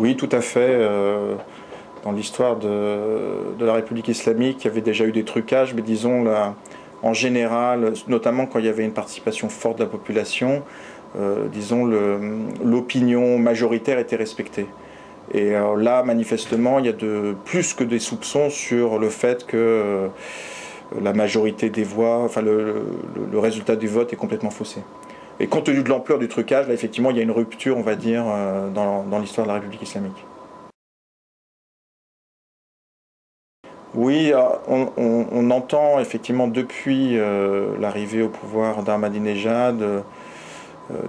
Oui, tout à fait. Dans l'histoire de la République islamique, il y avait déjà eu des trucages, mais disons, là, en général, notamment quand il y avait une participation forte de la population, disons, l'opinion majoritaire était respectée. Et là, manifestement, il y a plus que des soupçons sur le fait que la majorité des voix, enfin le résultat du vote est complètement faussé. Et compte tenu de l'ampleur du trucage, là, effectivement, il y a une rupture, on va dire, dans l'histoire de la République islamique. Oui, on entend effectivement depuis l'arrivée au pouvoir d'Ahmadinejad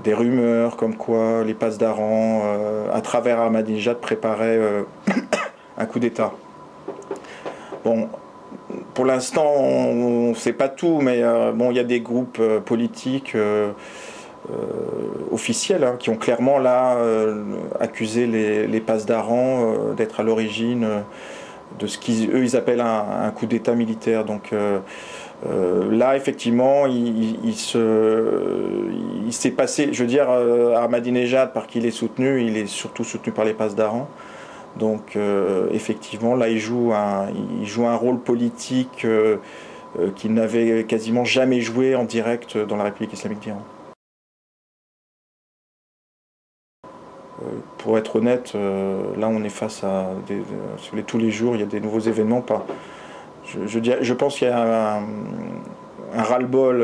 des rumeurs comme quoi les passedarans, à travers Ahmadinejad, préparaient un coup d'État. Bon, pour l'instant, on ne sait pas tout, mais bon, il y a des groupes politiques officiels qui ont clairement là accusé les passedarans d'être à l'origine de ce qu'eux ils appellent un coup d'État militaire. Donc là, effectivement, il s'est passé, je veux dire, Ahmadinejad, par qui il est soutenu, il est surtout soutenu par les passedarans. Donc effectivement, là, il joue un rôle politique qu'il n'avait quasiment jamais joué en direct dans la République islamique d'Iran. Pour être honnête, là, on est face à tous les jours, il y a des nouveaux événements. Je pense qu'il y a un ras-le-bol,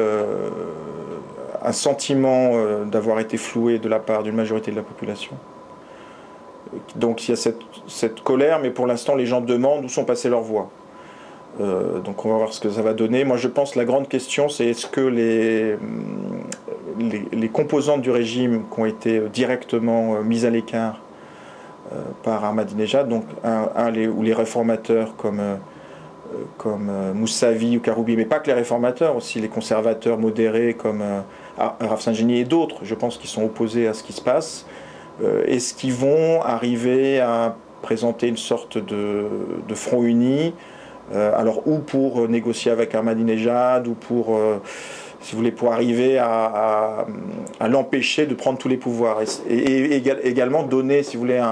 un sentiment d'avoir été floué de la part d'une majorité de la population. Donc il y a cette colère, mais pour l'instant les gens demandent où sont passées leurs voix. Donc on va voir ce que ça va donner. Moi je pense que la grande question c'est est-ce que les composantes du régime qui ont été directement mises à l'écart par Ahmadinejad, donc ou les réformateurs comme Moussavi ou Karoubi, mais pas que les réformateurs, aussi les conservateurs modérés comme Rafsanjani et d'autres, je pense, qui sont opposés à ce qui se passe. Est-ce qu'ils vont arriver à présenter une sorte de front uni, alors ou pour négocier avec Ahmadinejad, ou pour, si vous voulez, pour arriver à l'empêcher de prendre tous les pouvoirs, et également donner, si vous voulez,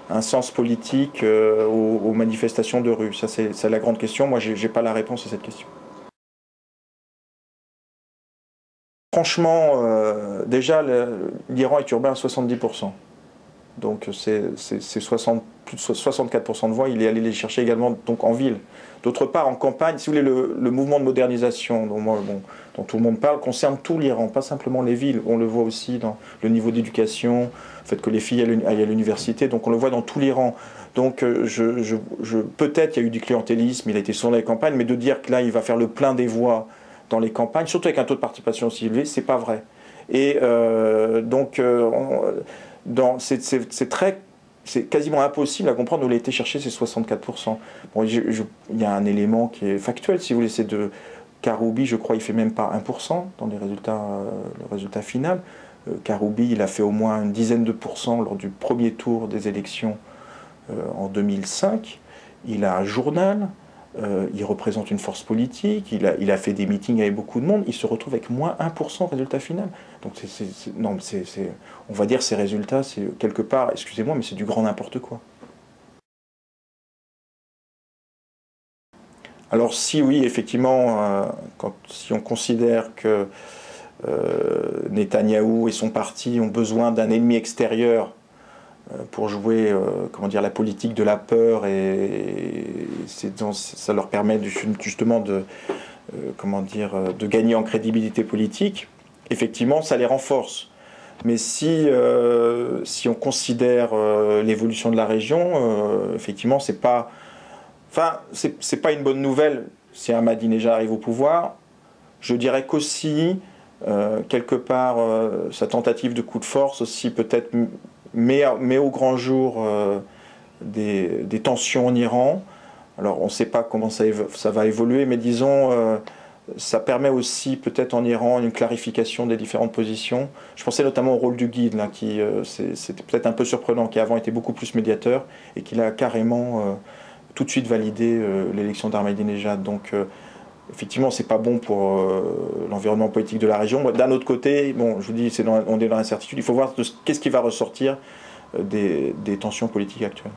un sens politique aux manifestations de rue. Ça, c'est la grande question. Moi, j'ai pas la réponse à cette question. Franchement, déjà, l'Iran est urbain à 70%. Donc c'est plus de 64% de voix, il est allé les chercher également donc en ville. D'autre part, en campagne, si vous voulez, le mouvement de modernisation dont tout le monde parle concerne tout l'Iran, pas simplement les villes. On le voit aussi dans le niveau d'éducation, le fait que les filles aillent à l'université, donc on le voit dans tout l'Iran. Donc peut-être il y a eu du clientélisme, il a été souvent dans les campagnes, mais de dire que là il va faire le plein des voix dans les campagnes, surtout avec un taux de participation aussi élevé, c'est pas vrai. Et c'est quasiment impossible à comprendre où il a été chercher ces 64%. Bon, il y a un élément qui est factuel, si vous voulez, c'est de Karoubi, je crois, il fait même pas 1% dans le résultat final. Karoubi, il a fait au moins une dizaine de pourcents lors du premier tour des élections en 2005. Il a un journal, il représente une force politique, il a fait des meetings avec beaucoup de monde, il se retrouve avec moins 1% résultat final. Donc on va dire ces résultats, c'est quelque part, excusez-moi, mais c'est du grand n'importe quoi. Alors si oui, effectivement, si on considère que Netanyahou et son parti ont besoin d'un ennemi extérieur pour jouer comment dire, la politique de la peur, et ça leur permet justement de gagner en crédibilité politique, effectivement ça les renforce. Mais si on considère l'évolution de la région, effectivement c'est pas une bonne nouvelle si Ahmadinejad arrive au pouvoir. Je dirais qu'aussi quelque part sa tentative de coup de force aussi peut-être met au grand jour des tensions en Iran. Alors on ne sait pas comment ça va évoluer, mais disons ça permet aussi peut-être en Iran une clarification des différentes positions. Je pensais notamment au rôle du guide, là, qui c'était peut-être un peu surprenant, qui avant était beaucoup plus médiateur et qui a carrément tout de suite validé l'élection d'Ahmadinejad. Donc effectivement, c'est pas bon pour l'environnement politique de la région. D'un autre côté, bon, je vous dis, on est dans l'incertitude. Il faut voir qu'est-ce qui va ressortir des tensions politiques actuelles.